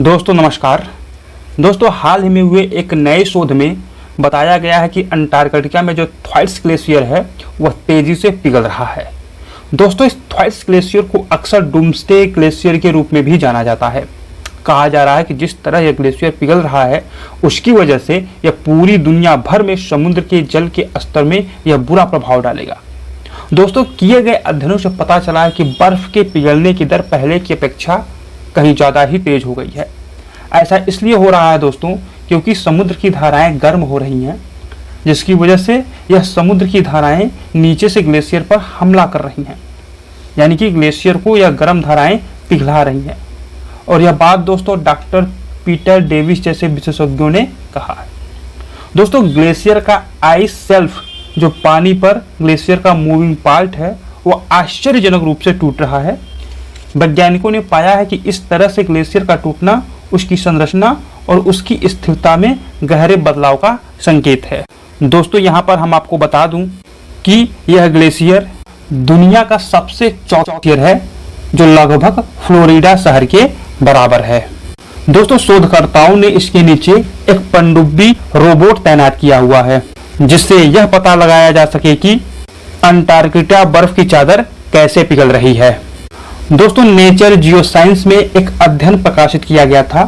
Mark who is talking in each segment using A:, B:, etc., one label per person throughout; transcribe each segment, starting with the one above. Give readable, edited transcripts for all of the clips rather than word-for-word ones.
A: दोस्तों नमस्कार। दोस्तों हाल ही में हुए एक नए शोध में बताया गया है कि अंटार्कटिका में जो थ्वाइट्स ग्लेशियर है वह तेजी से पिघल रहा है। दोस्तों इस थ्वाइट्स ग्लेशियर को अक्सर डूम्सडे ग्लेशियर के रूप में भी जाना जाता है। कहा जा रहा है कि जिस तरह यह ग्लेशियर पिघल रहा है उसकी वजह से यह पूरी दुनिया भर में समुद्र के जल के स्तर में यह बुरा प्रभाव डालेगा। दोस्तों किए गए अध्ययनों से पता चला है कि बर्फ के पिघलने की दर पहले की अपेक्षा कहीं ज़्यादा ही तेज हो गई है। ऐसा इसलिए हो रहा है दोस्तों क्योंकि समुद्र की धाराएं गर्म हो रही हैं, जिसकी वजह से यह समुद्र की धाराएं नीचे से ग्लेशियर पर हमला कर रही हैं, यानी कि ग्लेशियर को यह गर्म धाराएं पिघला रही हैं। और यह बात दोस्तों डॉक्टर पीटर डेविस जैसे विशेषज्ञों ने कहा है। दोस्तों ग्लेशियर का आइस शेल्फ जो पानी पर ग्लेशियर का मूविंग पार्ट है वो आश्चर्यजनक रूप से टूट रहा है। वैज्ञानिकों ने पाया है कि इस तरह से ग्लेशियर का टूटना उसकी संरचना और उसकी स्थिरता में गहरे बदलाव का संकेत है। दोस्तों यहाँ पर हम आपको बता दूं कि यह ग्लेशियर दुनिया का सबसे चौड़ा ग्लेशियर है जो लगभग फ्लोरिडा शहर के बराबर है। दोस्तों शोधकर्ताओं ने इसके नीचे एक पनडुब्बी रोबोट तैनात किया हुआ है जिससे यह पता लगाया जा सके कि अंटार्कटिका बर्फ की चादर कैसे पिघल रही है। दोस्तों नेचर जियोसाइंस में एक अध्ययन प्रकाशित किया गया था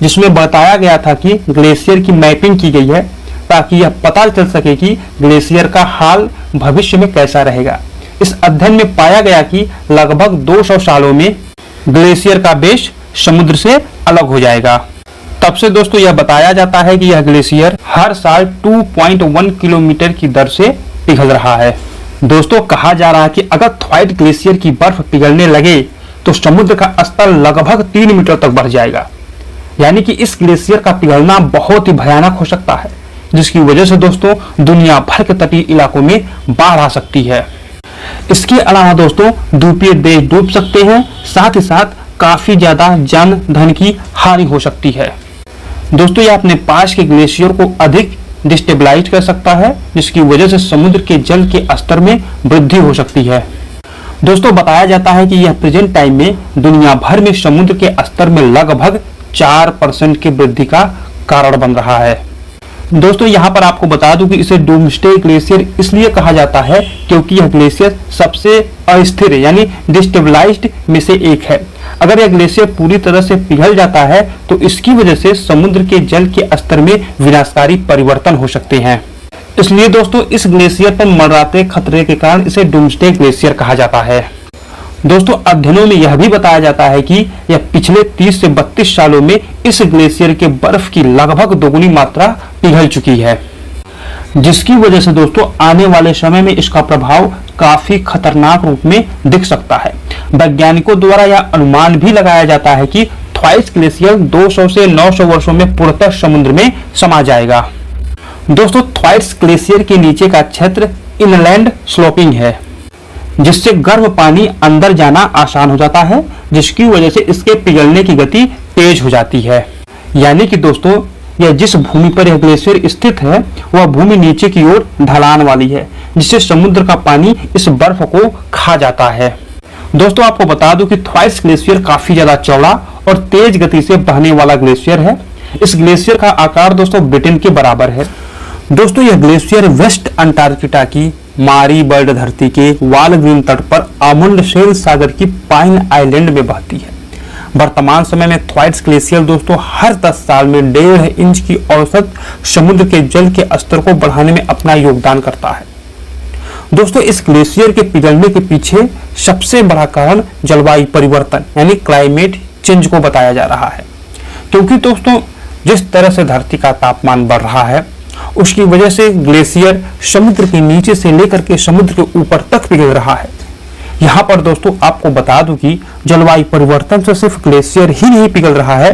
A: जिसमें बताया गया था कि ग्लेशियर की मैपिंग की गई है ताकि यह पता चल सके कि ग्लेशियर का हाल भविष्य में कैसा रहेगा। इस अध्ययन में पाया गया कि लगभग 200 सालों में ग्लेशियर का बेस समुद्र से अलग हो जाएगा। तब से दोस्तों यह बताया जाता है कि यह ग्लेशियर हर साल 2.1 किलोमीटर की दर से पिघल रहा है। दोस्तों कहा जा रहा है कि अगर थ्वाइट ग्लेशियर की बर्फ पिघलने लगे तो समुद्र का स्तर लगभग 3 मीटर तक बढ़ जाएगा, यानी कि इस ग्लेशियर का पिघलना बहुत ही भयानक हो सकता है, जिसकी वजह से दोस्तों दुनिया भर के तटीय इलाकों में बाढ़ आ सकती है। इसके अलावा दोस्तों द्वीपीय देश डूब सकते हैं, साथ ही साथ काफी ज्यादा जान धन की हानि हो सकती है। दोस्तों यह अपने पास के ग्लेशियर को अधिक डिस्टेबलाइज कर सकता है, जिसकी वजह से समुद्र के जल के स्तर में वृद्धि हो सकती है। दोस्तों बताया जाता है कि यह प्रेजेंट टाइम में दुनिया भर में समुद्र के स्तर में लगभग 4% की वृद्धि का कारण बन रहा है। दोस्तों यहाँ पर आपको बता दूं कि इसे डूम्सडे ग्लेशियर इसलिए कहा जाता है क्योंकि यह ग्लेशियर सबसे अस्थिर यानी डिस्टेबलाइज्ड में से एक है। अगर यह ग्लेशियर पूरी तरह से पिघल जाता है तो इसकी वजह से समुद्र के जल के स्तर में विनाशकारी परिवर्तन हो सकते हैं। इसलिए दोस्तों इस ग्लेशियर पर मंडराते खतरे के कारण इसे डूम्सडे ग्लेशियर कहा जाता है। दोस्तों अध्ययनों में यह भी बताया जाता है कि यह पिछले 30 से 32 सालों में इस ग्लेशियर के बर्फ की लगभग दोगुनी मात्रा पिघल चुकी है, जिसकी वजह से दोस्तों आने वाले समय में इसका प्रभाव काफी खतरनाक रूप में दिख सकता है। वैज्ञानिकों द्वारा यह अनुमान भी लगाया जाता है कि थ्वाइट्स ग्लेशियर 200 से 900 वर्षों में पूर्णतः समुद्र में समा जाएगा। दोस्तों थ्वाइट्स ग्लेशियर के नीचे का क्षेत्र इनलैंड स्लोपिंग है, जिससे गर्म पानी अंदर जाना आसान हो जाता है, जिसकी वजह से इसके पिघलने की गति तेज हो जाती है। यानी कि दोस्तों यह जिस भूमि पर यह ग्लेशियर स्थित है वह भूमि नीचे की ओर ढलान वाली है, जिससे समुद्र का पानी इस बर्फ को खा जाता है। दोस्तों आपको बता दूं कि थ्वाइट्स ग्लेशियर काफी ज्यादा चौड़ा और तेज गति से बहने वाला ग्लेशियर है। इस ग्लेशियर का आकार दोस्तों ब्रिटेन के बराबर है। दोस्तों यह ग्लेशियर वेस्ट अंटार्कटिका की मारी बर्ड धरती के वालग्रीन तट पर आमुंडसेन सागर की पाइन आइलैंड में बहती है। वर्तमान समय में थ्वाइट्स ग्लेशियर दोस्तों हर 10 साल में 1.5 इंच की औसत समुद्र के जल के स्तर को बढ़ाने में अपना योगदान करता है। दोस्तों इस ग्लेशियर के पिघलने के पीछे सबसे बड़ा कारण जलवायु परिवर्तन यानी क्लाइमेट चेंज को बताया जा रहा है, क्योंकि दोस्तों जिस तरह से धरती का तापमान बढ़ रहा है उसकी वजह से ग्लेशियर समुद्र के नीचे से लेकर के समुद्र के ऊपर तक पिघल रहा है। यहाँ पर दोस्तों आपको बता दूं कि जलवायु परिवर्तन से सिर्फ ग्लेशियर ही नहीं पिघल रहा है,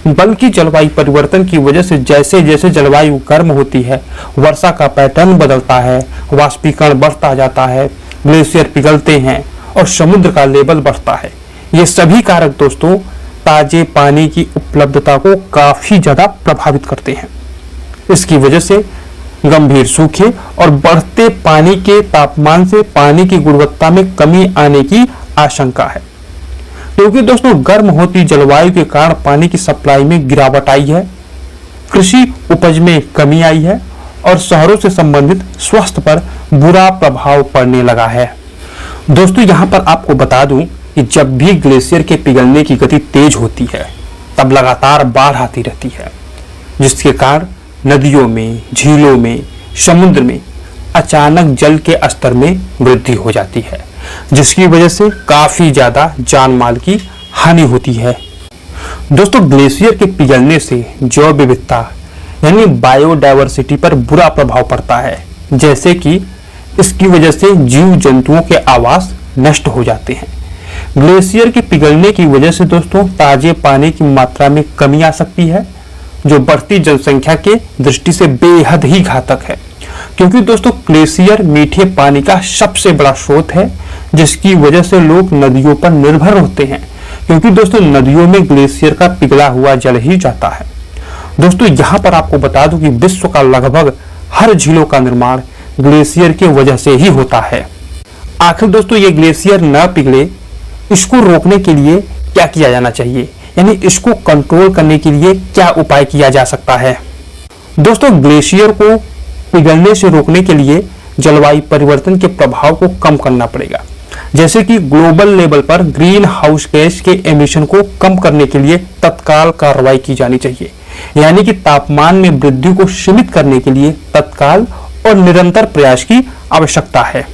A: बल्कि जलवायु परिवर्तन की वजह से जैसे जैसे जलवायु गर्म होती है वर्षा का पैटर्न बदलता है, वाष्पीकरण बढ़ता जाता है, ग्लेशियर पिघलते हैं और समुद्र का लेवल बढ़ता है। ये सभी कारक दोस्तों ताजे पानी की उपलब्धता को काफी ज्यादा प्रभावित करते हैं। इसकी वजह से गंभीर सूखे और बढ़ते पानी के तापमान से पानी की गुणवत्ता में कमी आने की आशंका है। क्योंकि दोस्तों गर्म होती जलवायु के कारण पानी की सप्लाई में गिरावट आई है, कृषि उपज में कमी आई है और शहरों से संबंधित स्वास्थ्य पर बुरा प्रभाव पड़ने लगा है। दोस्तों यहाँ पर आपको बता दूं कि जब भी ग्लेशियर के पिघलने की गति तेज होती है तब लगातार बाढ़ आती रहती है, जिसके कारण नदियों में, झीलों में, समुद्र में अचानक जल के स्तर में वृद्धि हो जाती है, जिसकी वजह से काफी ज्यादा जान माल की हानि होती है। दोस्तों ग्लेशियर के पिघलने से जैव विविधता यानी बायोडायवर्सिटी पर बुरा प्रभाव पड़ता है, जैसे कि इसकी वजह से जीव जंतुओं के आवास नष्ट हो जाते हैं। ग्लेशियर के पिघलने की वजह से दोस्तों ताजे पानी की मात्रा में कमी आ सकती है, जो बढ़ती जनसंख्या के दृष्टि से बेहद ही घातक है, क्योंकि दोस्तों ग्लेशियर मीठे पानी का सबसे बड़ा स्रोत है, जिसकी वजह से लोग नदियों पर निर्भर होते हैं, क्योंकि दोस्तों नदियों में ग्लेशियर का पिघला हुआ जल ही जाता है। दोस्तों यहाँ पर आपको बता दूं कि विश्व का लगभग हर झीलों का निर्माण ग्लेशियर की वजह से ही होता है। आखिर दोस्तों ये ग्लेशियर न पिघले, इसको रोकने के लिए क्या किया जाना चाहिए, यानी इसको कंट्रोल करने के लिए क्या उपाय किया जा सकता है। दोस्तों ग्लेशियर को पिघलने से रोकने के लिए जलवायु परिवर्तन के प्रभाव को कम करना पड़ेगा, जैसे कि ग्लोबल लेवल पर ग्रीन हाउस गैस के एमिशन को कम करने के लिए तत्काल कार्रवाई की जानी चाहिए, यानी कि तापमान में वृद्धि को सीमित करने के लिए तत्काल और निरंतर प्रयास की आवश्यकता है।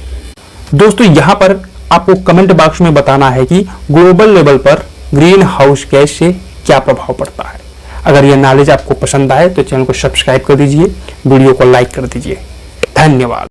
A: दोस्तों यहाँ पर आपको कमेंट बॉक्स में बताना है कि ग्लोबल लेवल पर ग्रीन हाउस गैस से क्या प्रभाव पड़ता है। अगर यह नॉलेज आपको पसंद आए तो चैनल को सब्सक्राइब कर दीजिए, वीडियो को लाइक कर दीजिए। धन्यवाद।